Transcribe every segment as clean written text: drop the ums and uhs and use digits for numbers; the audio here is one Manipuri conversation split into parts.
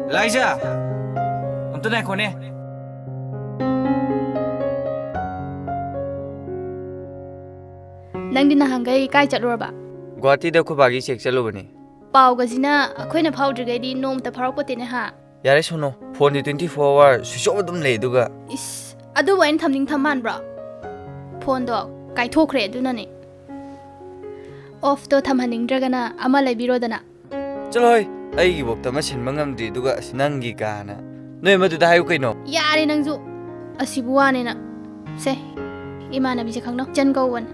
Elijah, unta na ko ne. Nang din nahanggay kai chatlurba. Guwahati da khubagi check chalubani. Paugazina akoina phawdrigadi nomta pharakpatene ha. Yare sono, phone di 24 hour switch off adum lei duga. Is adu wain thamning thaman bra. Phone do kai thokre adunani. Off to thamhaning dragana ama leibirodana. Chalo hoi, aigi bokta ma sinma ngamdi duga nangi kana. Noi madu da hayu kaino. Yare nangju asibu wane na. Se imanabi je khangno jan gowon.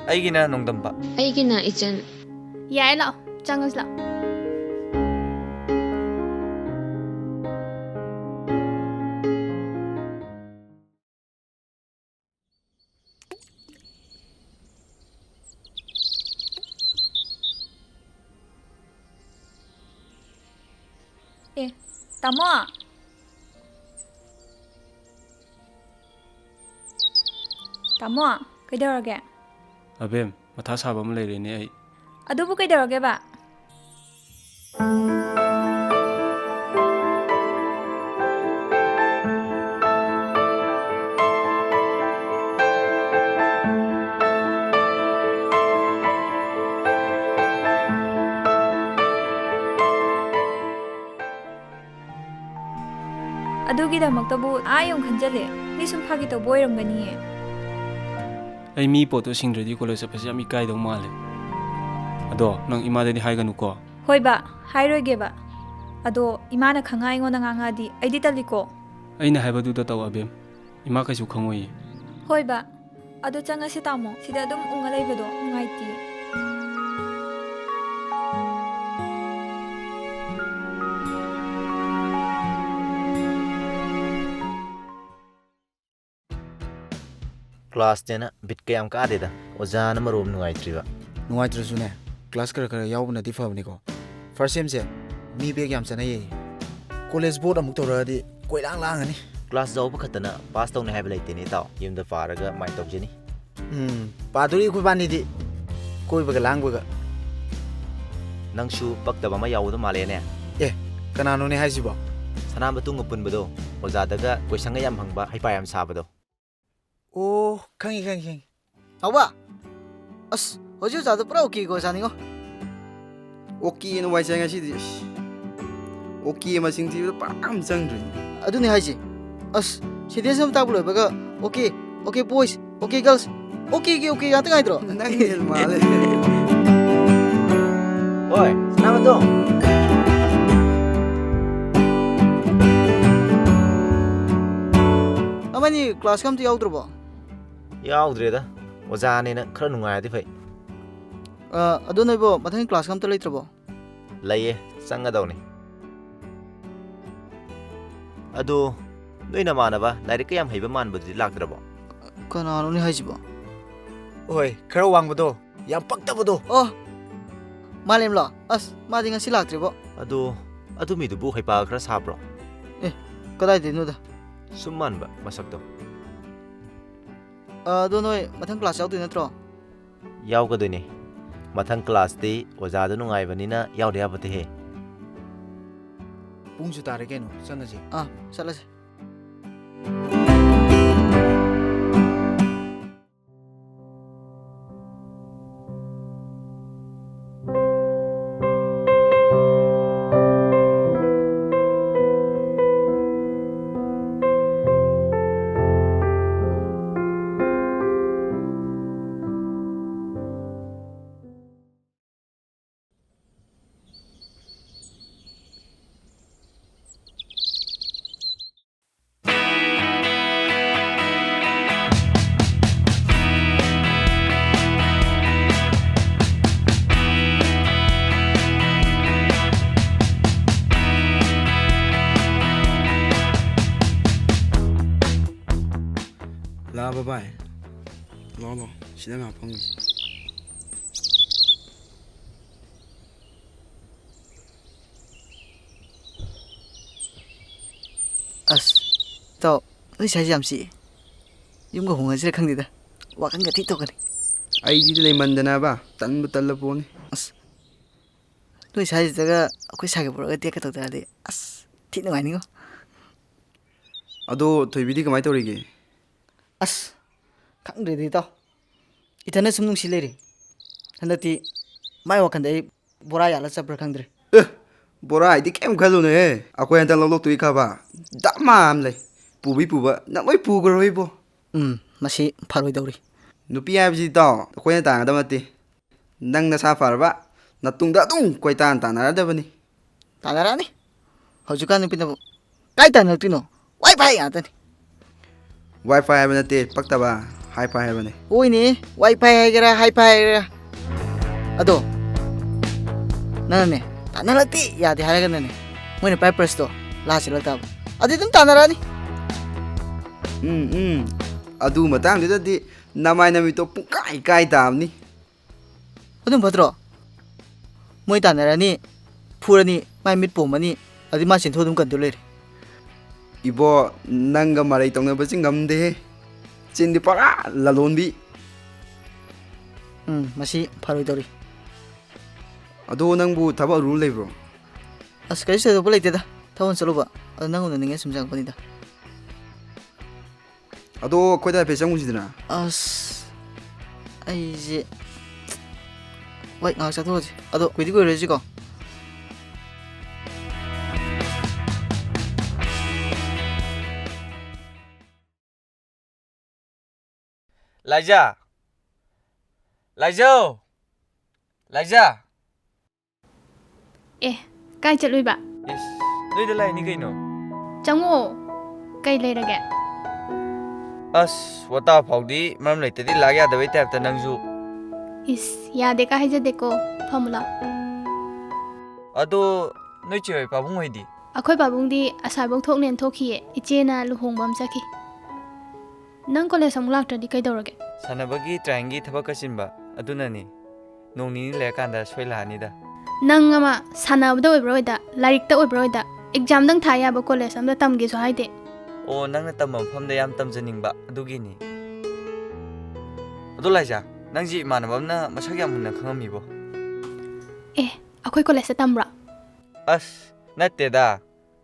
Aigi na nongdamba. Aigi na ijan. Yae lao changas lao. Tamo. Tamo, kaidarage? Abem, matha saba ma leire ne ai. Adubu kaidarage ba? ꯑꯗꯨꯒꯤꯗꯃꯛꯇꯕꯨ ꯌꯨꯝ ꯈꯟꯖꯜꯂꯦ ꯃꯤ ꯁꯨꯝ ꯐꯥꯒꯤ ꯇꯧꯕ ꯑꯣꯏꯔꯝꯒꯅꯤꯌꯦ ꯑꯩ ꯃꯤ ꯄꯣꯠꯇꯣ ꯁꯤꯡꯗ꯭ꯔꯗꯤ ꯀꯣꯂꯦꯖ ꯆꯠꯄꯁꯦ ꯌꯥꯝ ꯏꯀꯥꯏꯗꯧ ꯃꯥꯜꯂꯦ ꯑꯗꯣ ꯅꯪ ꯏꯃꯥꯗꯗꯤ ꯍꯥꯏꯒꯅꯨꯀꯣ ꯍꯣꯏꯕ ꯍꯥꯏꯔꯣꯏꯒꯦꯕ ꯑꯗꯣ ꯏꯃꯥꯅ ꯈꯪꯉ ꯑꯩꯉꯣꯟꯗ ꯉꯥꯡꯉꯛꯑꯗꯤ ꯑꯩꯗꯤ ꯇꯜꯂꯤꯀꯣ ꯑꯩꯅ ꯍꯥꯏꯕꯗꯨꯗ ꯇꯧ ꯑꯕꯦꯝ ꯏꯃꯥ ꯀꯩꯁꯨ ꯈꯪꯉꯣꯏꯌꯦ ꯍꯣꯏꯕ ꯑꯗꯣ ꯆꯪꯉꯁꯤ ꯇꯥꯃꯣ ꯁꯤꯗ ꯑꯗꯨꯝ ꯎꯡꯉ ꯂꯩꯕꯗꯣ ꯅꯨꯡꯉꯥꯏꯇꯦ Class jena bit kayam ka adeda ojana marom nuaitriba nuaitrasu ne class kara yawbna di fabni ko first sem se mi beg yam chana ye college board amuk toradi koilang langani class jaw bakhatana pass tawne haib laite ni taw yimda paraga mai tawjeni paduri ku bani di koi baga langbaga nangshu paktaba ma yawda male ne kanano ne haisibo sanam batung punbado ojadaga question yam hangba haipa yam sabado Oh, kangi. Awa, as, hoje já do para o que gosta ningo? O que não vai ser assim? O que é mais sentido para amzang? Adu ni haji, as, se dia sem tabulo, pega, okay boys, okay girls, okay, yang tengah itu. Nangil male. Oi, selamat dong. Apa ni kelas kamu tu yau terus? Yaudreda ojane na khara nungai di phai adu noi bo mathang class kam to leitrabo laye sanga dawni adu noi na manaba direct kayam haiba man budi lakdrabo kanano ni haijibo oi khara wangbodo yam paktabado malem lo as ma dinga silaktribo adu mi du bu haipa khara sabro kadai dinu da summan ba masakdo adu noi mathang class yau tu natro yau ka duni mathang class ti oja da nungai bani na yau de abate he pungsu tare keno sanasi salase Bye. Lolo, sila nga pang. as, tao, noi sai jam si, yung ko hungan sila kang dida, wakan ka tito ka ni. Ay di lay mandana ba, tan batala po ni. As, noi sai jaga, ako sai ka pura ka tiya ka tau tadi, as, ꯊꯤ ꯅꯨꯡꯉꯥꯏꯅꯤꯉꯣ ꯑꯗꯣ ꯊꯣꯏꯕꯤꯗꯤ ꯀꯃꯥꯏꯅ ꯇꯧꯔꯤꯒꯦ ꯑꯁ ꯈꯪꯗ꯭ꯔꯦꯗꯤ ꯏꯇꯥꯎ ꯏꯊꯟꯗ ꯁꯨꯝ ꯅꯨꯡꯁꯤ ꯂꯩꯔꯤ ꯍꯟꯗꯛꯇꯤ ꯃꯥꯏ ꯋꯥꯈꯟꯗ ꯑꯩ ꯕꯣꯔꯥ ꯌꯥꯜꯂ ꯆꯠꯄ꯭ꯔꯥ ꯈꯪꯗ꯭ꯔꯦ ꯕꯣꯔꯥ ꯍꯥꯏꯗꯤ ꯀꯩꯝ ꯈꯜꯂꯨꯅꯨꯍꯦ ꯑꯩꯈꯣꯏ ꯍꯟꯗꯛ ꯂꯧꯂꯣꯛꯇꯣꯏ ꯈꯕ ꯗꯃꯥ ꯑꯃ ꯂꯩ ꯄꯨꯕꯤ ꯄꯨꯕ ꯅꯪ ꯂꯣꯏ ꯄꯨꯈ꯭ꯔꯣ ꯏꯕꯣ ꯃꯁꯤ ꯐꯔꯣꯏꯗꯧꯔꯤ ꯅꯨꯄꯤ ꯍꯥꯏꯕꯁꯤ ꯏꯇꯥꯎ ꯑꯩꯈꯣꯏꯅ ꯇꯥꯡꯒꯗꯕ ꯅꯠꯇꯦ ꯅꯪ ꯅꯁꯥ ꯐꯔꯕ ꯅꯇꯨꯡꯗ ꯑꯗꯨꯝ ꯀꯣꯏꯇꯥꯟ ꯇꯥꯟꯅꯔꯗꯕꯅꯤ ꯇꯥꯟꯅꯔꯛꯑꯅꯤ ꯍꯧꯖꯤꯛꯀꯥꯟ ꯅꯨꯄꯤꯅꯕꯨ ꯀꯥꯏ ꯇꯥꯟꯅꯔꯛꯇꯣꯏꯅꯣ ꯋꯥꯏ ꯐꯥꯏ ꯉꯥꯛꯇꯅꯤ ꯋꯥꯏ ꯐꯥꯏ ꯍꯥꯏꯕ ꯅꯠꯇꯦ ꯄꯛꯇꯕ ꯍꯥꯏ ꯐꯥꯏ ꯍꯥꯏꯕꯅꯤ ꯍꯣꯏꯅꯦ ꯋꯥꯏ ꯐꯥꯏ ꯍꯥꯏꯒꯦꯔꯥ ꯍꯥꯏ ꯐꯥꯏ ꯍꯥꯏꯒꯦꯔꯥ ꯑꯗꯣ ꯅꯪꯅꯅꯦ ꯇꯥꯟꯅꯔꯛꯇꯦ ꯌꯥꯗꯦ ꯍꯥꯏꯔꯒꯅꯅꯦ ꯃꯣꯏꯅ ꯄꯥꯏ ꯄ꯭ꯔꯁꯇꯣ ꯂꯥꯛꯁꯤꯜꯂꯛꯇꯕ ꯑꯗꯨ ꯑꯗꯨꯝ ꯇꯥꯟꯅꯔꯛꯑꯅꯤ ꯑꯗꯨ ꯃꯇꯥꯡꯗꯨꯗꯗꯤ ꯅꯃꯥꯏ ꯅꯃꯤꯠꯇꯣ ꯄꯨꯡꯀꯥꯏ ꯀꯥꯏ ꯇꯥꯕꯅꯤ ꯑꯗꯨꯝ ꯐꯠꯇ꯭ꯔꯣ ꯃꯣꯏ ꯇꯥꯟꯅꯔꯅꯤ ꯐꯨꯔꯅꯤ ꯃꯥꯏ ꯃꯤꯠ ꯄꯣꯝꯃꯅꯤ ꯑꯗꯨ ꯃꯥ ꯆꯦꯟꯊꯣꯛ ꯑꯗꯨꯝ ꯀꯟꯗꯨ ꯂꯩꯔꯦ 이보 ꯅꯪꯒ ꯃꯔꯩ ꯇꯧꯅꯕꯁꯤ ꯉꯝꯗꯦ ꯆꯤꯟꯗꯤ ꯄꯨꯔꯥ ꯂꯂꯣꯟꯕꯤ ꯃꯁꯤ ꯐꯔꯣꯏꯗꯧꯔꯤ ꯑꯗꯣ ꯅꯪꯕꯨ ꯊꯕꯛ ꯑꯔꯨꯕ ꯂꯩꯕ꯭ꯔꯣ ꯑꯁ ꯀꯔꯤꯁꯨ ꯊꯣꯏꯗꯣꯛꯄ ꯂꯩꯇꯦꯗ ꯊꯕꯛ ꯆꯠꯂꯨꯕ ꯑꯗꯣ ꯅꯪ ꯎꯅꯅꯤꯡꯉꯦ ꯁꯨꯝ ꯆꯪꯉꯛꯄꯅꯤꯗ ꯑꯗꯣ ꯑꯩꯈꯣꯏꯗ ꯍꯥꯏꯐꯦꯠ ꯆꯪꯉꯨꯁꯤꯗꯅ ꯑꯁ ꯑꯩꯁꯦ ꯍꯣꯏ ꯉꯥꯏꯍꯥꯛ ꯆꯠꯊꯣꯛꯑꯁꯤ ꯑꯗꯣ ꯀꯨꯏꯗꯤ ꯀꯨꯏꯔꯣꯏꯁꯤꯀꯣ 라이자! 라이자! 라이자! ꯑꯦ ꯀꯥꯏ ꯆꯠꯂꯨꯏꯕ 이씨, 너희들 라인이 그이노? ꯆꯪꯉꯣ ꯀꯩ ꯂꯩꯔꯒꯦ ꯑꯁ ꯋꯥꯇꯥ ꯐꯥꯎꯗꯤ ꯃꯔꯝ ꯂꯩꯇꯗꯤ ꯂꯥꯛ ꯌꯥꯗꯕꯩ ꯇꯥꯏꯞꯇ ꯅꯪꯁꯨ ꯏꯁ ꯌꯥꯗꯦ ꯀꯥ ꯍꯥꯏꯖꯗꯦꯀꯣ ꯐꯝꯃꯨ ꯂꯥꯎ ꯑꯗꯣ ꯅꯣꯏ ꯆꯦ ꯍꯣꯏ ꯄꯥꯕꯨꯡ ꯍꯣꯏꯗꯤ ꯑꯩꯈꯣꯏ ꯄꯥꯕꯨꯡꯗꯤ ꯑꯁꯥꯏꯕꯧ ꯊꯣꯛꯅꯦꯅ ꯊꯣꯛꯈꯤꯌꯦ ꯏꯆꯦꯅ ꯂꯨꯍꯣꯡꯕ ꯑꯃ ꯆꯠꯈꯤ ꯅꯪ ꯀꯣꯂꯦꯖ ꯑꯃꯨꯛ ꯂꯥꯛꯇ꯭ꯔꯗꯤ ꯀꯩꯗꯧꯔꯒꯦ ꯁꯥꯟꯅꯕꯒꯤ ꯇ꯭ꯔꯥꯏꯟꯒꯤ ꯊꯕꯛ ꯀꯠꯁꯤꯟꯕ ꯑꯗꯨꯅꯅꯤ ꯅꯣꯡ ꯅꯤꯅꯤ ꯂꯩꯔꯀꯥꯟꯗ ꯁꯣꯏ ꯂꯥꯛꯑꯅꯤꯗ ꯅꯪ ꯑꯃ ꯁꯥꯟꯅꯕꯗ ꯑꯣꯏꯕ꯭ꯔꯥ ꯑꯣꯏꯗ ꯂꯥꯏꯔꯤꯛꯇ ꯑꯣꯏꯕ꯭ꯔꯥ ꯑꯣꯏꯗ ꯑꯦꯛꯖꯥꯝꯗꯪ ꯊꯥ ꯌꯥꯕ ꯀꯣꯂꯦꯖ ꯑꯝꯗ ꯇꯝꯒꯦꯁꯨ ꯍꯥꯏꯗꯦ ꯑꯣ ꯅꯪꯅ ꯇꯝꯕ ꯃꯐꯝꯗ ꯌꯥꯝ ꯇꯝꯖꯅꯤꯡꯕ ꯑꯗꯨꯒꯤꯅꯤ ꯑꯗꯣ ꯂꯥꯏꯖꯥ ꯅꯪꯁꯤ ꯏꯃꯥꯟꯅꯕ ꯑꯃꯅ ꯃꯁꯛ ꯌꯥꯝ ꯃꯨꯟꯅ ꯈꯪꯉꯝꯃꯤꯕꯣ ꯑꯦ ꯑꯩꯈꯣꯏ ꯀꯣꯂꯦꯖꯇ ꯇꯝꯕ꯭ꯔꯥ ꯑꯁ ꯅꯠꯇꯦꯗ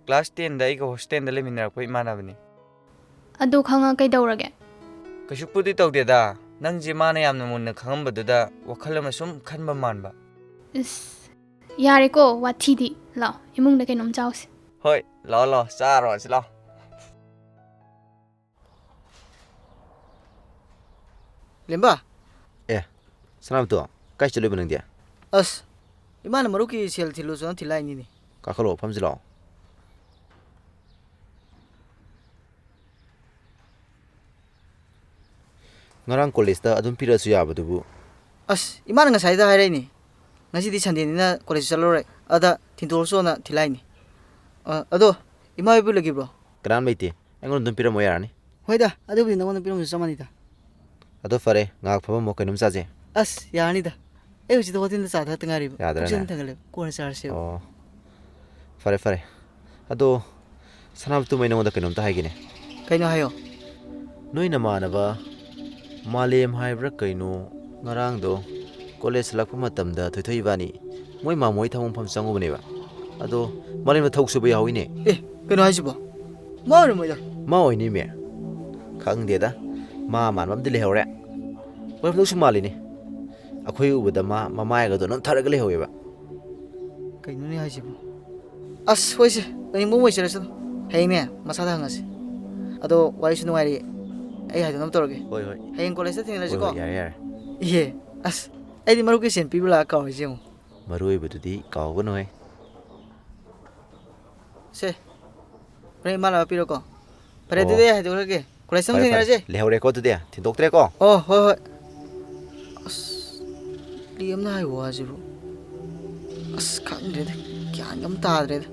ꯀ꯭ꯂꯥꯁ 10ꯗ ꯑꯩꯒ ꯍꯣꯁꯇꯦꯜꯗ ꯂꯩꯃꯤꯟꯅꯔꯛꯄ ꯏꯃꯥꯟꯅꯕꯅꯤ ꯑꯗꯨ ꯈꯪꯉ ꯀꯩꯗꯧꯔꯒꯦ ꯀꯩꯁꯨꯄꯨꯗꯤ ꯇꯧꯗꯦꯗ ꯅꯪꯁꯦ ꯃꯥꯅ ꯌꯥꯝꯅ ꯃꯨꯟꯅ ꯈꯪꯉꯝꯕꯗꯨꯗ ꯋꯥꯈꯜ ꯑꯃ ꯁꯨꯝ ꯈꯟꯕ ꯃꯥꯟꯕ ꯏꯁ ꯌꯥꯔꯦꯀꯣ ꯋꯥꯊꯤꯗꯤ ꯂꯥꯎ ꯏꯃꯨꯡꯗ ꯀꯩꯅꯣꯝ ꯆꯥꯎꯁꯤ ꯍꯣꯏ ꯂꯥꯛꯑꯣ ꯂꯥꯛꯑꯣ ꯆꯥꯔꯣꯁꯤ ꯂꯥꯛꯑꯣ ꯂꯦꯝꯕ ꯁꯅꯥꯕꯇꯣ ꯀꯥꯏ ꯆꯠꯂꯨꯏꯕ ꯅꯪꯗꯤ ꯑꯁ ꯏꯃꯥꯅ ꯃꯔꯨꯞꯀꯤ ꯁꯦꯜ ꯊꯤꯜꯂꯨꯁꯨꯅ ꯊꯤꯜꯂꯛꯏꯅꯤꯅꯦ ꯀꯥꯈꯠꯂꯛꯑꯣ ꯐꯝꯁꯤ ꯂꯥꯛꯑꯣ ꯉꯔꯥꯡ ꯀꯣꯂꯦꯖꯇ ꯑꯗꯨꯝ ꯄꯤꯔꯛꯑꯁꯨ ꯌꯥꯕꯗꯨꯕꯨ ꯑꯁ ꯏꯃꯥꯅ ꯉꯁꯥꯏꯗ ꯍꯥꯏꯔꯛꯏꯅꯦ ꯉꯁꯤꯗꯤ ꯁꯟꯗꯦꯅꯤꯅ ꯀꯣꯂꯦꯖ ꯆꯠꯂꯔꯣꯏ ꯑꯗ ꯊꯤꯟꯗꯣꯛꯑꯁꯨꯅ ꯊꯤꯜꯂꯛꯏꯅꯦ ꯑꯗꯣ ꯏꯃꯥ ꯍꯣꯏꯕꯨ ꯂꯩꯈꯤꯕ꯭ꯔꯣ ꯀꯅꯥꯝ ꯂꯩꯇꯦ ꯑꯩꯉꯣꯟꯗ ꯑꯗꯨꯝ ꯄꯤꯔꯝꯃꯣ ꯌꯥꯔꯅꯤ ꯍꯣꯏꯗ ꯑꯗꯨꯕꯨꯗꯤ ꯅꯉꯣꯟꯗ ꯄꯤꯔꯝꯕꯁꯨ ꯆꯞ ꯃꯥꯟꯅꯩꯗ ꯑꯗꯣ ꯐꯔꯦ ꯉꯥꯏꯍꯥꯛ ꯐꯝꯃꯝꯃꯣ ꯀꯩꯅꯣꯝ ꯆꯥꯁꯦ ꯑꯁ ꯌꯥꯔꯅꯤꯗ ꯑꯩ ꯍꯧꯖꯤꯛꯇ ꯍꯣꯇꯦꯜꯗ ꯆꯥ ꯊꯛꯇ ꯉꯥꯏꯔꯤꯕ ꯌꯥꯗ꯭ꯔꯅꯦ ꯄꯨꯛꯁꯦ ꯊꯟꯒꯠꯂꯦ ꯀꯣꯟꯅ ꯆꯥꯔꯁꯦꯕ ꯑꯣ ꯐꯔꯦ ꯐꯔꯦ ꯑꯗꯣ ꯁꯅꯥꯕꯇꯨ ꯑꯩ ꯅꯉꯣꯟꯗ ꯀꯩꯅꯣꯝꯇ ꯍꯥꯏꯒꯦꯅꯦ ꯀꯩꯅꯣ ꯍꯥꯏꯌꯣ ꯅꯣꯏ ꯅꯃꯥꯟꯅꯕ ꯃꯥꯂꯦꯝ ꯍꯥꯏꯕ꯭ꯔꯥ ꯀꯩꯅꯣ ꯉꯔꯥꯡꯗꯣ ꯀꯣꯂꯦꯖ ꯂꯥꯛꯄ ꯃꯇꯝꯗ ꯊꯣꯏꯊꯣꯏ ꯏꯕꯥꯅꯤ ꯃꯣꯏ ꯃꯥꯃꯣꯏ ꯊꯕꯛ ꯃꯐꯝ ꯆꯪꯉꯨꯕꯅꯦꯕ ꯑꯗꯣ ꯃꯥꯂꯦꯝꯅ ꯊꯕꯛ ꯁꯨꯕ ꯌꯥꯎꯏꯅꯦ ꯀꯩꯅꯣ ꯍꯥꯏꯁꯤꯕꯣ ꯃꯥ ꯑꯣꯏꯔꯝꯃꯣꯏꯗ ꯃꯥ ꯑꯣꯏꯅꯤꯃꯦ ꯈꯪꯗꯦꯗ ꯃꯥ ꯃꯥꯟꯕ ꯑꯝꯗꯤ ꯂꯩꯍꯧꯔꯦ ꯑꯣꯏꯔꯝꯗꯧꯁꯨ ꯃꯥꯜꯂꯤꯅꯦ ꯑꯩꯈꯣꯏ ꯎꯕꯗ ꯃꯥ ꯃꯃꯥꯏꯒꯗꯣ ꯑꯗꯨꯝ ꯊꯔꯒ ꯂꯩꯍꯧꯋꯦꯕ ꯀꯩꯅꯣꯅꯦ ꯍꯥꯏꯁꯤꯕꯣ ꯑꯁ ꯍꯣꯏꯁꯦ ꯀꯔꯤꯒꯨꯝꯕ ꯑꯣꯏꯖꯔꯁꯅꯨ ꯍꯌꯦꯡꯅꯦ ꯃꯁꯥꯗ ꯍꯪꯉꯁꯤ ꯑꯗꯣ ꯋꯥꯔꯤꯁꯨ ꯅꯨꯡꯉꯥꯏꯔꯤ ꯑꯩ ꯍꯥꯏꯗꯅꯕ ꯇꯧꯔꯒꯦ ꯍꯣꯏ ꯍꯣꯏ ꯍꯌꯦꯡ ꯀꯣꯂꯦꯖꯇ ꯍꯣꯏ ꯊꯦꯡꯅꯔꯁꯤꯀꯣ ꯍꯣꯏ ꯌꯥꯔꯦ ꯌꯥꯔꯦ ꯏꯍꯦ ꯑꯁ ꯑꯩꯗꯤ ꯃꯔꯨꯞꯀꯤ ꯁꯦꯟ ꯄꯤꯕ ꯂꯥꯛꯑ ꯀꯥꯎꯔꯤꯁꯦ ꯌꯦꯡꯉꯣ ꯃꯔꯨ ꯑꯣꯏꯕꯗꯨꯗꯤ ꯀꯥꯎꯒꯅꯨꯍꯦ ꯁꯦ ꯍꯣꯔꯦꯟ ꯏꯃꯥ ꯂꯥꯛꯑ ꯄꯤꯔꯣꯀꯣ ꯐꯔꯦ ꯑꯣ ꯑꯗꯨꯗꯤ ꯑꯩ ꯍꯥꯏꯗꯣꯛꯈ꯭ꯔꯒꯦ ꯀꯣꯂꯦꯖꯇ ꯑꯃꯨꯛ ꯐꯔꯦ ꯐꯔꯦ ꯊꯦꯡꯅꯔꯁꯦ ꯂꯩꯍꯧꯔꯦꯀꯣ ꯑꯗꯨꯗꯤ ꯊꯤꯟꯗꯣꯛꯇ꯭ꯔꯦꯀꯣ ꯑꯣ ꯍꯣꯏ ꯍꯣꯏ ꯑꯁ ꯂꯦꯝꯅ ꯍꯥꯏꯕ ꯋꯥꯁꯤꯕꯨ ꯑꯁ ꯈꯪꯗ꯭ꯔꯦꯗ ꯒ꯭ꯌꯥꯟ ꯑꯃ ꯇꯥꯗ꯭ꯔꯦꯗ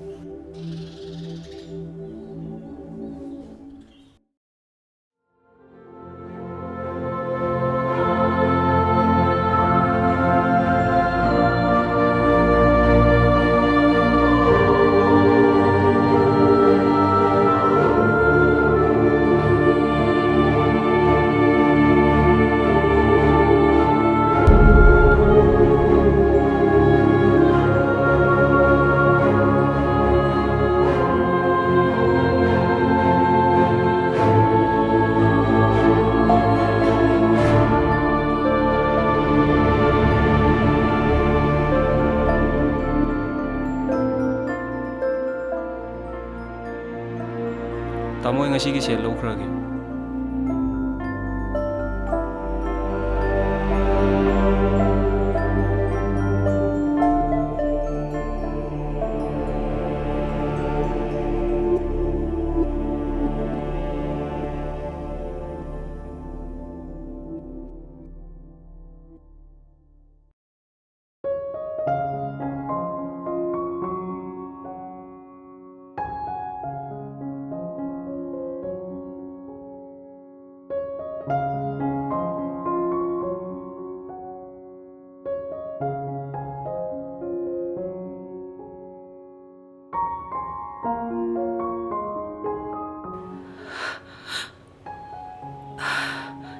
Tamo nga sige siya low krage.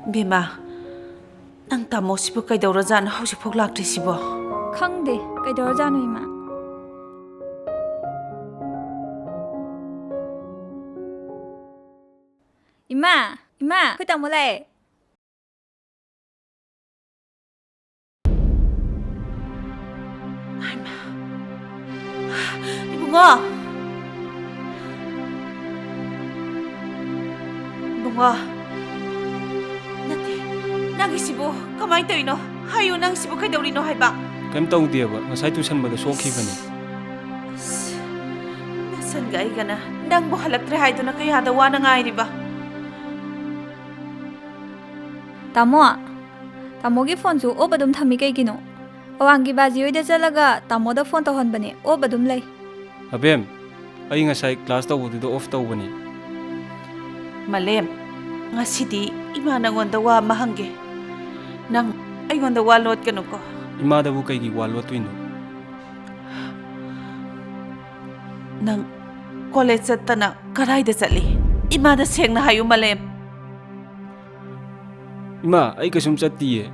Bima, nang tamo sibo kay daw razan hawsik phok lakti sibo. Khangde, kaidorjano ima. Ima, koi tamo lai. Ibunga. Ibunga. Nagi sibo, kamay tayo no? Hayo nang sibo kay dawri no hay ba? Kaim tong dia ba, ngasay tusan ba da soki ba ni? Nasan gay ka na? Nang buhalak tre hay to na kaya dawa na nga ba? Tamo gi phone su o badum thami kai gino. Awangi baji oi de chalaga tamo da phone to hon bane o badum lai. Abem, ay ngasay class taw do off taw ba ni? Malem, ngasidi ima nangonda wa mahangge. Nang ayonda walot ka no ko. Ima da bu kay gi walot wino. Nang college at na karay da sali. Ima da siyang na hayo malem. Ima, ay kasum sa tiye.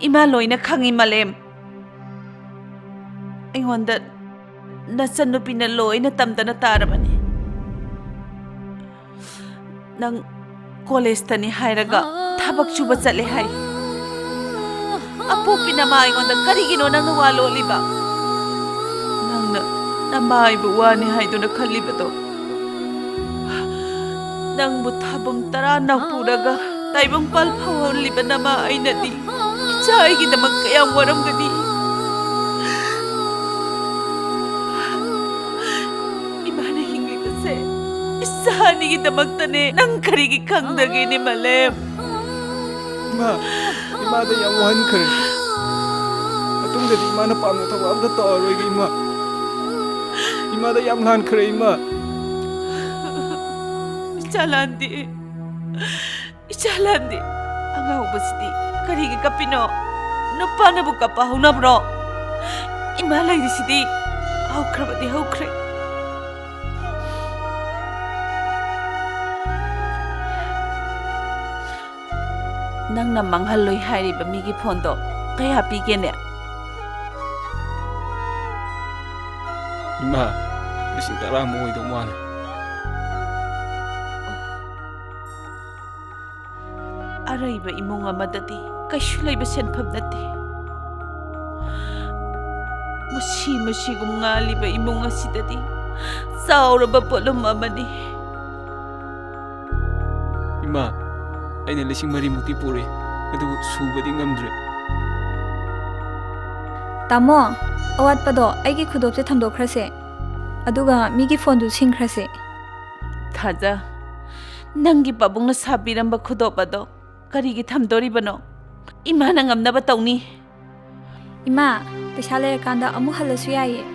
Ima loy na kangi malem. Ayonda nasan no pinaloy na tamda na taraman ni. Nang college ta ni hayraga tabak chuba sali hay. Apo pinamay ngonda karigino nang nawalo liba. Nang namay buwa ni hay do na kaliba to. Nang butabom tara na puraga taibang palpaw liba na maay na di. Ichay kita magkayang waram gani. Iba na hingli kasi. Isani kita magtane nang karigi kang dagi ni Malem. Ima da yang wan kar. Atung da ima na pam na taw am da to roi gi ima. Ima da yang lan kar ima. Ichalandi. Ang ubasti karigi kapino. No pa na buka pa huna bro. Imalay di sidi. Hawkrabati hawkre. Nang namanghaloy hari ba migi pondo kaya pigene. Ima, bising tara mo ito mali. Aray ba imong amadati kasulay ba senpab dati. Mushi gumngali ba imong asidati. Saura ba po lumamani. Ima, ay na lasing marimuti puri. Ado suba di ngamdre. Tamo, awat pa do ay gi khudop se thamdo khrase. Aduga migi phone du sing khrase. Thaja, nangi babung na sabiram ba khudop ado. Karigi thamdori bano. Ima na ngamna ba tawni. Ima, pesa le kanda amu halasu yaye.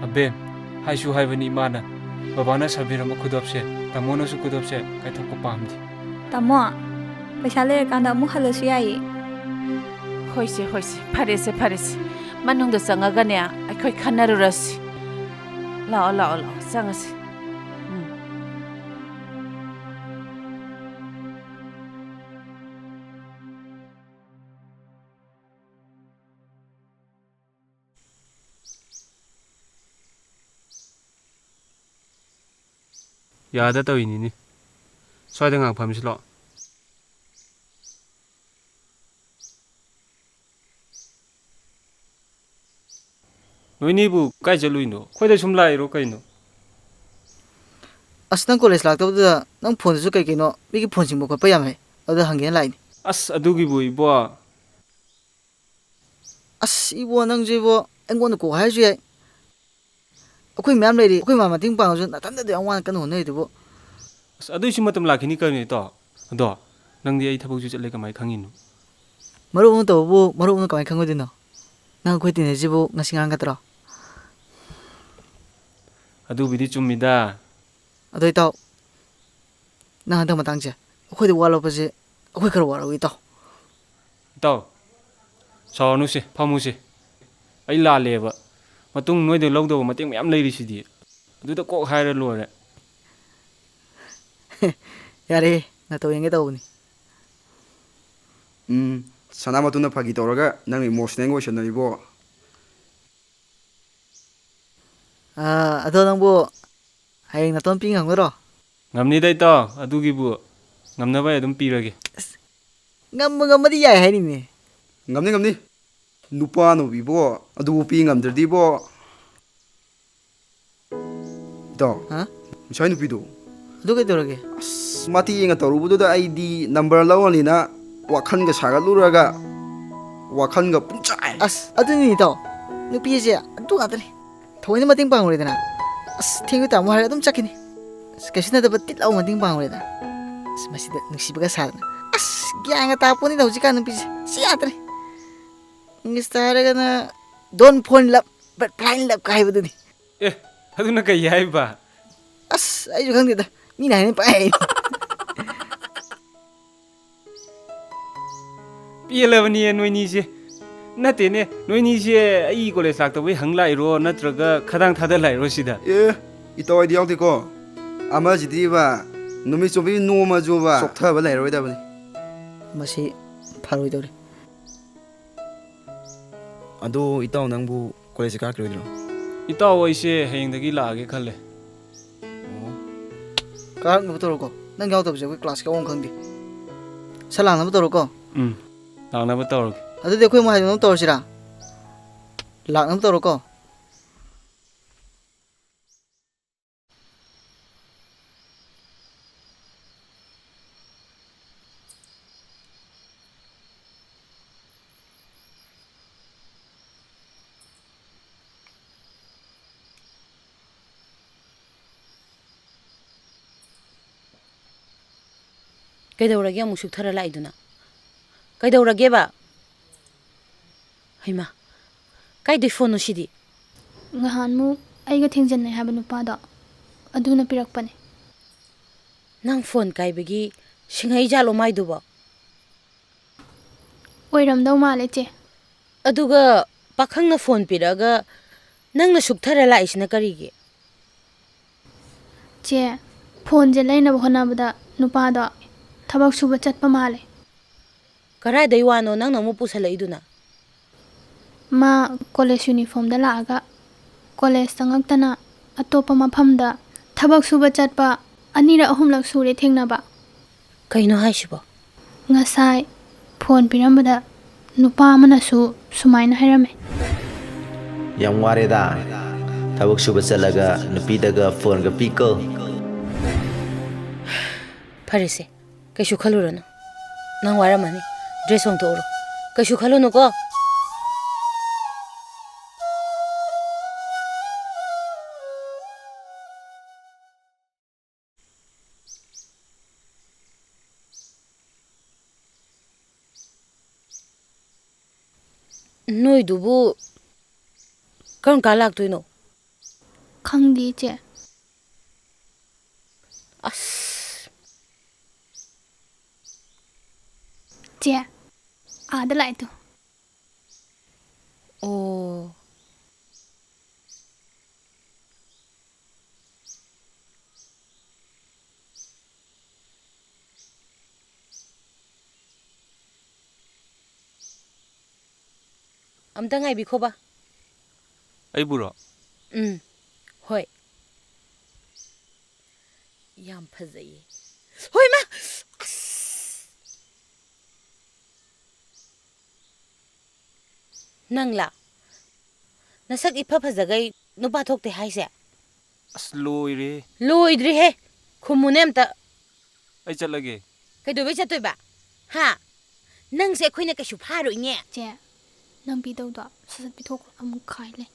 Abe, hai su hai bani ima na. Babana sabiram khudop se, tamo na su khudop se, kay thok ko pamdi. Tamo, pesa le kanda amu halasu yaye. Hoise, parese. Manong da sangaga niya, ay ko'y kanarurasi. Lao, sangasi. Yada taw ini ni. Soy da ngang pham si lo. Noi ni bu kai jalui no. Khoi da sum lai ro kai no. ꯑꯁ ꯅꯪ ꯀꯣꯂꯦꯖ ꯂꯥꯛꯇꯕꯗꯨꯗ ꯅꯪ ꯐꯣꯟꯗꯁꯨ ꯀꯩ ꯀꯩꯅꯣ ꯃꯤꯒꯤ ꯐꯣꯟ ꯁꯤꯡꯕ ꯈꯣꯠꯄ ꯌꯥꯝ ꯍꯩ ꯑꯗꯨꯗ ꯍꯪꯒꯦꯅ ꯂꯥꯛꯏꯅꯤ ꯑꯁ ꯑꯗꯨꯒꯤꯕꯨ ꯏꯕꯣ ꯑꯁ ꯏꯕꯣ ꯅꯪꯁꯨ ꯏꯕꯣ ꯑꯩꯉꯣꯟꯗ ꯀꯣꯛ ꯍꯥꯏꯔꯁꯨ ꯌꯥꯏ ꯑꯩꯈꯣꯏ ꯃꯌꯥꯝ ꯂꯩꯔꯤ ꯑꯩꯈꯣꯏ ꯃꯥ ꯃꯇꯦꯡ ꯄꯥꯡꯉꯁꯨ ꯅꯊꯟꯗꯗꯤ ꯌꯥꯝ ꯋꯥꯅ ꯀꯟꯅ ꯍꯣꯠꯅꯔꯤꯗꯨꯕꯨ ꯑꯁ ꯑꯗꯨꯏꯁꯨ ꯃꯇꯝ ꯂꯥꯛꯈꯤꯅꯤ ꯀꯩꯅꯣ ꯏꯇꯥꯎ ꯑꯗꯣ ꯅꯪꯗꯤ ꯑꯩ ꯊꯕꯛꯁꯨ ꯆꯠꯂꯦ ꯀꯃꯥꯏꯅ ꯈꯪꯉꯤꯅꯣ ꯃꯔꯨꯞ ꯑꯃ ꯇꯧꯕꯕꯨ ꯃꯔꯨꯞ ꯑꯃ ꯀꯃꯥꯏꯅ ꯈꯪꯉꯣꯏꯗꯣꯏꯅꯣ ꯅꯪ ꯑꯩꯈꯣꯏ ꯇꯤꯟꯅꯩꯁꯤꯕꯨ ꯉꯁꯤ ꯉꯥꯡꯒꯗ꯭ꯔꯣ ꯑꯗꯨꯕꯨꯗꯤ ꯆꯨꯝꯃꯤꯗ ꯑꯗꯣ ꯏꯇꯥꯎ ꯅꯪ ꯍꯟꯗꯛ ꯃꯇꯥꯡꯁꯦ ꯑꯩꯈꯣꯏꯗ ꯋꯥꯠꯂꯛꯄꯁꯦ ꯑꯩꯈꯣꯏ ꯈꯔ ꯋꯥꯠꯍꯧꯏ ꯏꯇꯥꯎ ꯏꯇꯥꯎ ꯁꯥꯎꯔꯅꯨꯁꯦ ꯐꯝꯃꯨꯁꯦ ꯑꯩ ꯂꯥꯜꯂꯦꯕ ꯃꯇꯨꯡ ꯅꯣꯏꯗ ꯂꯧꯗꯧꯕ ꯃꯇꯦꯡ ꯃꯌꯥꯝ ꯂꯩꯔꯤꯁꯤꯗꯤ ꯑꯗꯨꯗ ꯀꯣꯛ ꯍꯥꯏꯔ ꯂꯣꯏꯔꯦ ꯌꯥꯔꯦ ꯅꯇꯧ ꯌꯦꯡꯒꯦ ꯇꯧꯕꯅꯤ ꯁꯅꯥꯃꯇꯨꯅ ꯐꯥꯒꯤ ꯇꯧꯔꯒ ꯅꯪ ꯏꯃꯣꯁꯅꯦꯜ ꯑꯣꯏꯁꯟꯅꯔꯤꯕꯣ ꯑꯗꯣ ꯅꯪꯕꯨ ꯍꯌꯦꯡ ꯅꯇꯣꯝ ꯄꯤ ꯉꯝꯒꯗ꯭ꯔꯣ ꯉꯝꯅꯤꯗ ꯏꯇꯥꯎ ꯑꯗꯨꯒꯤꯕꯨ ꯉꯝꯅꯕ ꯑꯩ ꯑꯗꯨꯝ ꯄꯤꯔꯒꯦ ngâm đi dài hay nè ngâm đi nupa bị bo adu pi ngâm được đi bo đó hả sai nupi do adu cái đồ kì mati nga taru bu da ID number law ni na wakhan ga saga luraga wakhan ga punchai as adu ni to nupi je adu ga tani thoi ni mating pang ore dana as thingu ta mo har adum chakini kasina da batit law mating pang ore da masi da nusibaga sa as gya nga ta poni da hujika nupi si atri ngistara na don phone lap but plan lap kai bu ni aduna kai yai ba as ai ju khang da mi nai ni pai ꯄꯦꯜꯂꯕꯅꯤ ꯅꯣꯏꯅꯤꯁꯦ ꯅꯠꯇꯦꯅꯦ ꯅꯣꯏꯅꯤꯁꯦ ꯑꯩ ꯀꯣꯂꯦꯖ ꯂꯥꯛꯇꯕꯩ ꯍꯪ ꯂꯥꯛꯏꯔꯣ ꯅꯠꯇ꯭ꯔꯒ ꯈꯗꯥꯡ ꯊꯥꯗ ꯂꯥꯛꯏꯔꯣ ꯁꯤꯗ ꯏꯇꯥꯎ ꯑꯩꯗꯤ ꯌꯥꯎꯗꯦꯀꯣ ꯑꯃꯁꯤꯗꯤꯕ ꯅꯨꯃꯤꯠ ꯆꯨꯞꯄꯤ ꯅꯣꯡꯃꯖꯨꯕ ꯆꯣꯛꯊꯕ ꯂꯩꯔꯣꯏꯗꯕꯅꯤ ꯃꯁꯤ ꯐꯔꯣꯏꯗꯧꯔꯤ ꯑꯗꯣ ꯏꯇꯥꯎ ꯅꯪꯕꯨ ꯀꯣꯂꯦꯖ ꯀꯥꯔꯛꯈꯤꯔꯣꯏꯗ꯭ꯔꯣ ꯏꯇꯥꯎ ꯑꯩꯁꯦ ꯍꯌꯦꯡꯗꯒꯤ ꯂꯥꯛꯑꯒꯦ ꯈꯜꯂꯦ ꯀꯥꯔꯛꯅꯕ ꯇꯧꯔꯣꯀꯣ ꯅꯪ ꯌꯥꯎꯗꯕꯁꯦ ꯑꯩꯈꯣꯏ ꯀ꯭ꯂꯥꯁꯀꯤ ꯑꯋꯣꯡ ꯈꯪꯗꯦ ꯁꯠ ꯂꯥꯡꯅꯕ ꯇꯧꯔꯣꯀꯣ ꯂꯥꯛꯅꯕ ꯇꯧꯔꯒꯦ ꯑꯗꯨꯗꯤ ꯑꯩꯈꯣꯏ ꯑꯃꯨꯛ ꯍꯥꯏꯗꯅꯕ ꯇꯧꯔꯁꯤꯔꯥ ꯂꯥꯛꯅꯕ ꯇꯧꯔꯣꯀꯣ ꯀꯩꯗꯧꯔꯒꯦ ꯑꯃꯨꯛ ꯁꯨꯛꯊꯔ ꯂꯥꯛꯏꯗꯨꯅ ꯀꯩꯗꯧꯔꯒꯦꯕ ꯍꯩꯃꯥ ꯀꯥꯏꯗꯩ ꯐꯣꯟꯅꯣ ꯁꯤꯗꯤ ꯉꯍꯥꯟꯃꯨꯛ ꯑꯩꯒ ꯊꯦꯡꯖꯟꯅꯩ ꯍꯥꯏꯕ ꯅꯨꯄꯥꯗꯣ ꯑꯗꯨꯅ ꯄꯤꯔꯛꯄꯅꯦ ꯅꯪ ꯐꯣꯟ ꯀꯥꯏꯕꯒꯤ ꯁꯤꯡꯍꯩ ꯖꯥꯠꯂꯣ ꯃꯥꯏꯗꯨꯕꯣ ꯑꯣꯏꯔꯝꯗꯧ ꯃꯥꯜꯂꯦ ꯆꯦ ꯑꯗꯨꯒ ꯄꯥꯈꯪꯅ ꯐꯣꯟ ꯄꯤꯔꯛꯑꯒ ꯅꯪꯅ ꯁꯨꯛꯊꯔ ꯂꯥꯛꯏꯁꯤꯅ ꯀꯔꯤꯒꯤ ꯆꯦ ꯐꯣꯟꯁꯦ ꯂꯩꯅꯕ ꯍꯣꯠꯅꯕꯗ ꯅꯨꯄꯥꯗꯣ ꯊꯕꯛ ꯁꯨꯕ ꯆꯠꯄ ꯃꯥꯜꯂꯦ ꯀꯔꯥꯏꯗꯩ ꯋꯥꯅꯣ ꯅꯪꯅ ꯑꯃꯨꯛ ꯄꯨꯁꯜꯂꯛꯏꯗꯨꯅ ꯃꯥ ꯀꯣꯂꯦꯖ ꯌꯨꯅꯤꯐꯣꯔꯝꯗ ꯂꯥꯛꯑꯒ ꯀꯣꯂꯦꯖꯇ ꯉꯛꯇꯅ ꯑꯇꯣꯞꯄ ꯃꯐꯝꯗ ꯊꯕꯛ ꯁꯨꯕ ꯆꯠꯄ ꯑꯅꯤꯔꯛ ꯑꯍꯨꯝꯂꯛ ꯁꯨꯔꯦ ꯊꯦꯡꯅꯕ ꯀꯩꯅꯣ ꯍꯥꯏꯁꯤꯕꯣ ꯉꯁꯥꯏ ꯐꯣꯟ ꯄꯤꯔꯝꯕꯗ ꯅꯨꯄꯥ ꯑꯃꯅꯁꯨ ꯁꯨꯃꯥꯏꯅ ꯍꯥꯏꯔꯝꯃꯦ ꯌꯥꯝ ꯋꯥꯔꯦꯗ ꯊꯕꯛ ꯁꯨꯕ ꯆꯠꯂꯒ ꯅꯨꯄꯤꯗꯒ ꯐꯣꯟꯒ ꯄꯤꯀꯣ ꯐꯔꯦꯁꯦ ꯀꯩꯁꯨ ꯈꯜꯂꯨꯔꯅꯨ ꯅꯪ ꯋꯥꯔꯝꯃꯅꯤ ꯗ꯭ꯔꯦꯁ ꯍꯣꯡꯗꯣꯛꯎꯔꯣ ꯀꯩꯁꯨ ꯈꯜꯂꯨꯅꯨꯀꯣ ꯅꯣꯏꯗꯨꯕꯨ ꯀꯔꯝ ꯀꯥꯟ ꯂꯥꯛꯇꯣꯏꯅꯣ ꯈꯪꯗꯦ ꯆꯦ ꯑꯁ ꯆꯦ ꯑꯥꯗ ꯂꯥꯛꯏꯗꯣ ꯑꯣ ꯑꯝꯇ ꯉꯥꯏꯕꯤꯈꯣꯕ ꯑꯩꯕꯨꯔꯣ ꯍꯣꯏ ꯌꯥꯝ ꯐꯖꯩꯌꯦ ꯍꯣꯏ ꯃꯥ ꯅꯪꯂꯥ ꯅꯁꯛ ꯏꯐ ꯐꯖꯒꯩ ꯅꯨꯄꯥ ꯊꯣꯛꯇꯦ ꯍꯥꯏꯁꯦ ꯑꯁ ꯂꯣꯏꯔꯦ ꯂꯣꯏꯗ꯭ꯔꯤꯍꯦ ꯈꯨꯝꯃꯨꯅꯦ ꯑꯝꯇ ꯑꯩ ꯆꯠꯂꯒꯦ ꯀꯩꯗꯧꯕꯩ ꯆꯠꯇꯣꯏꯕ ꯍꯥ ꯅꯪꯁꯦ ꯑꯩꯈꯣꯏꯅ ꯀꯩꯁꯨ ꯐꯥꯔꯣꯏꯅꯦ ꯆꯦ ꯅꯪ ꯄꯤꯗꯧꯗꯣ ꯁꯠ ꯄꯤꯊꯣꯛꯈ꯭ꯔꯣ ꯑꯃꯨꯛ ꯈꯥꯏ ꯂꯩ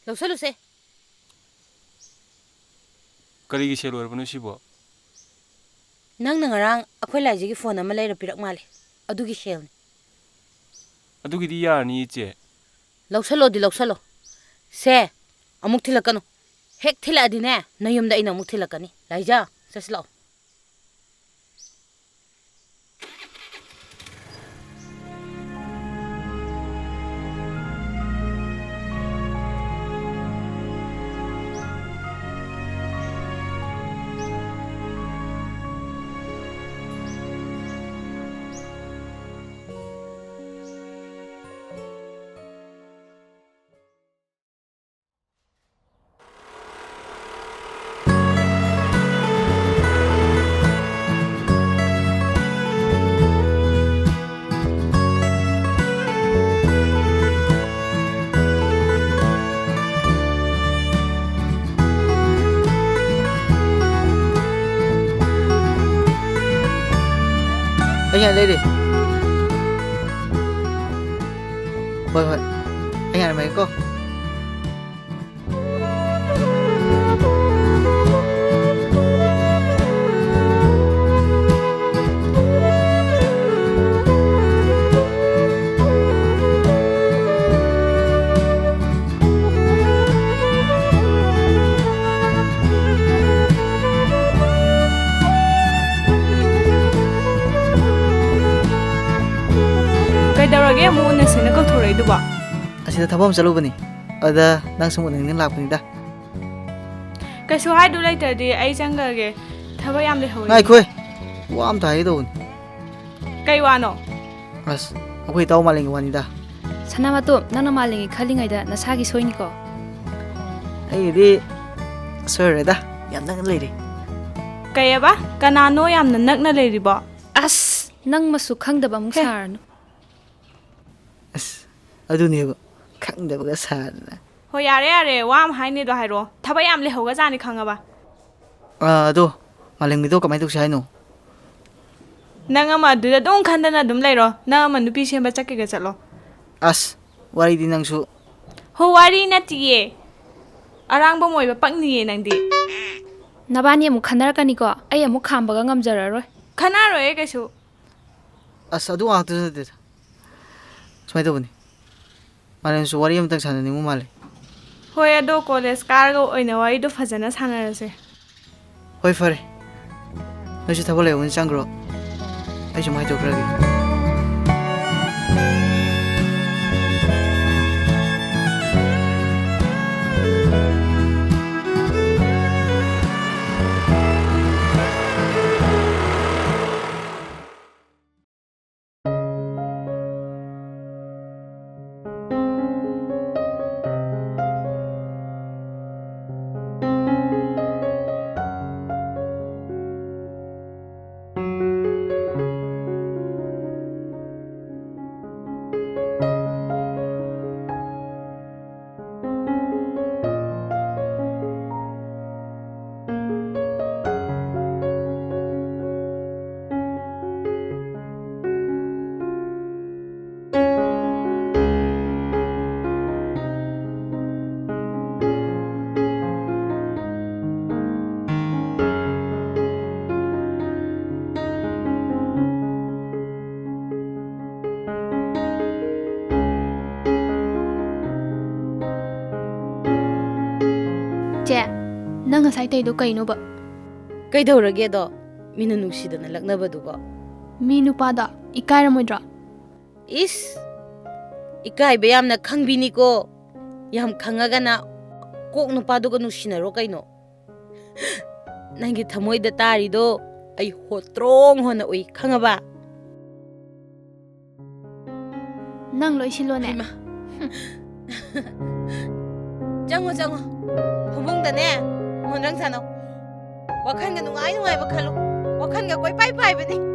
ꯂꯧꯁꯜꯂꯨꯁꯦ ꯀꯔꯤꯒꯤ ꯁꯦꯜ ꯑꯣꯏꯔꯕꯅꯣ ꯁꯤꯕꯣ ꯅꯪꯅ ꯉꯔꯥꯡ ꯑꯩꯈꯣꯏ ꯂꯥꯏꯖꯒꯤ ꯐꯣꯟ ꯑꯃ ꯂꯩꯔ ꯄꯤꯔꯛ ꯃꯥꯜꯂꯦ ꯑꯗꯨꯒꯤ ꯁꯦꯜꯅꯤ ꯑꯗꯨꯒꯤꯗꯤ ꯌꯥꯔꯅꯤ ꯏꯆꯦ ꯂꯧꯁꯜꯂꯣꯗꯤ ꯂꯧꯁꯜꯂꯣ ꯁꯦ ꯑꯃꯨꯛ ꯊꯤꯜꯂꯛꯀꯅꯨ ꯍꯦꯛ ꯊꯤꯜꯂꯛꯑꯗꯤꯅꯦ ꯅꯌꯨꯝꯗ ꯑꯩꯅ ꯑꯃꯨꯛ ꯊꯤꯜꯂꯛꯀꯅꯤ ꯂꯥꯏꯖꯥ ꯆꯠꯁꯤ ꯂꯥꯛꯑꯣ anh đây đi thôi thôi anh nhà mày cô ꯀꯩꯗꯧꯔꯒꯦ ꯑꯃꯨꯛ ꯎꯅꯁꯦꯅ ꯀꯧꯊꯣꯔꯛꯏꯗꯨꯕꯣ ꯑꯁꯤꯗ ꯊꯕꯛ ꯑꯃ ꯆꯠꯂꯨꯕꯅꯤ ꯑꯗ ꯅꯪ ꯁꯨꯝ ꯎꯅꯤꯡ ꯂꯥꯛꯄꯅꯤꯗ ꯀꯩꯁꯨ ꯍꯥꯏꯗꯨ ꯂꯩꯇ꯭ꯔꯗꯤ ꯑꯩ ꯆꯪꯒ꯭ꯔꯒꯦ ꯊꯕꯛ ꯌꯥꯝ ꯂꯩꯍꯧꯋꯤ ꯉꯥꯏꯈꯣꯏ ꯋꯥ ꯑꯝꯇ ꯍꯥꯏꯒꯗꯧꯕꯅꯤ ꯀꯩ ꯋꯥꯅꯣ ꯑꯁ ꯑꯩꯈꯣꯏ ꯏꯇꯥꯎ ꯃꯥꯂꯦꯝꯒꯤ ꯋꯥꯅꯤꯗ ꯁꯅꯥꯃꯇꯣꯝ ꯅꯪꯅ ꯃꯥꯂꯦꯝꯒꯤ ꯈꯜꯂꯤꯉꯩꯗ ꯅꯁꯥꯒꯤ ꯁꯣꯏꯅꯤꯀꯣ ꯑꯩꯒꯤꯗꯤ ꯁꯣꯏꯔꯦꯗ ꯌꯥꯝ ꯅꯛꯅ ꯂꯩꯔꯤ ꯀꯩꯑꯕ ꯀꯅꯥꯅꯣ ꯌꯥꯝꯅ ꯅꯛꯅ ꯂꯩꯔꯤꯕꯣ ꯑꯁ ꯅꯪ ꯃꯁꯨ ꯈꯪꯗꯕ ꯑꯃꯨꯛ ꯁꯥꯔꯅꯨ ꯑꯁ ꯑꯗꯨꯅꯦꯕ ꯈꯪꯗꯕꯒ ꯁꯥꯗꯅ ꯍꯣꯏ ꯌꯥꯔꯦ ꯌꯥꯔꯦ ꯋꯥ ꯑꯃ ꯍꯥꯏꯅꯦꯗꯣ ꯍꯥꯏꯔꯛꯑꯣ ꯊꯕꯛ ꯌꯥꯝ ꯂꯩꯍꯧꯒꯖꯥꯅꯤ ꯈꯪꯉꯕ ꯑꯗꯣ ꯃꯥꯂꯦꯝꯒꯤꯗꯣ ꯀꯃꯥꯏꯅ ꯇꯧꯁꯤ ꯍꯥꯏꯅꯣ ꯅꯪ ꯑꯃ ꯑꯗꯨꯗ ꯑꯗꯨꯝ ꯈꯟꯗꯅ ꯑꯗꯨꯝ ꯂꯩꯔꯣ ꯅꯪ ꯑꯃ ꯅꯨꯄꯤ ꯁꯦꯝꯕ ꯆꯠꯀꯦꯒ ꯆꯠꯂꯣ ꯑꯁ ꯋꯥꯔꯤꯗꯤ ꯅꯪꯁꯨ ꯍꯣ ꯋꯥꯔꯤ ꯅꯠꯇꯤꯌꯦ ꯑꯔꯥꯡꯕ ꯑꯣꯏꯕ ꯄꯛꯅꯤꯌꯦ ꯅꯪꯗꯤ ꯅꯕꯥꯅꯤ ꯑꯃꯨꯛ ꯈꯟꯅꯔꯛꯀꯅꯤꯀꯣ ꯑꯩ ꯑꯃꯨꯛ ꯈꯥꯝꯕꯒ ꯉꯝꯖꯔꯔꯣꯏ ꯈꯟꯅꯔꯣꯏꯌꯦ ꯀꯩꯁꯨ ꯑꯁ ꯑꯗꯨ ꯉꯥꯛꯇꯁꯨ ꯅꯠꯇꯦꯗ ꯁꯨꯃꯥꯏꯅ ꯇꯧꯕꯅꯤ ꯃꯥꯂꯦꯝꯁꯨ ꯋꯥꯔꯤ ꯑꯃꯇꯪ ꯁꯥꯟꯅꯅꯤꯡꯕ ꯃꯥꯜꯂꯦ ꯍꯣꯏ ꯑꯗꯣ ꯀꯣꯂꯦꯖ ꯀꯥꯔꯒ ꯑꯣꯏꯅ ꯋꯥꯔꯤꯗꯣ ꯐꯖꯅ ꯁꯥꯟꯅꯔꯁꯦ ꯍꯣꯏ ꯐꯔꯦ ꯅꯣꯏꯁꯨ ꯊꯕꯛ ꯂꯩꯕꯅꯤ ꯆꯪꯈ꯭ꯔꯣ ꯑꯩꯁꯨ ꯃꯥꯏ ꯇꯧꯈ꯭ꯔꯒꯦ ꯆꯦ ꯅꯪ ꯉꯁꯥꯏ ꯇꯩꯗꯣ ꯀꯩꯅꯣꯕ ꯀꯩꯗꯧꯔꯒꯦꯗꯣ ꯃꯤꯅ ꯅꯨꯡꯁꯤꯗꯅ ꯂꯛꯅꯕꯗꯨꯕꯣ ꯃꯤ ꯅꯨꯄꯥꯗ ꯏꯀꯥꯏꯔꯝꯃꯣꯏꯗ꯭ꯔꯣ ꯏꯁ ꯏꯀꯥꯏꯕ ꯌꯥꯝꯅ ꯈꯪꯕꯤꯅꯤꯀꯣ ꯌꯥꯝ ꯈꯪꯉꯒꯅ ꯀꯣꯛ ꯅꯨꯄꯥꯗꯨꯒ ꯅꯨꯡꯁꯤꯅꯔꯣ ꯀꯩꯅꯣ ꯅꯪꯒꯤ ꯊꯃꯣꯏꯗ ꯇꯥꯔꯤꯗꯣ ꯑꯩ ꯍꯣꯠꯇ꯭ꯔꯣꯡ ꯍꯣꯟꯅ ꯎꯏ ꯈꯪꯉꯕ ꯅꯪ ꯂꯣꯏꯁꯤꯜꯂꯣꯅꯦ ꯆꯪꯉꯣ ꯆꯪꯉꯣ ꯐꯃꯨꯡꯗꯅꯦ ꯃꯣꯟꯗ꯭ꯔꯪ ꯁꯥꯟꯅꯧ ꯋꯥꯈꯜꯒ ꯅꯨꯡꯉꯥꯏꯕ ꯈꯜꯂꯨ ꯋꯥꯈꯜꯒ ꯀꯣꯏꯄꯥꯏ ꯄꯥꯏꯕꯅꯤ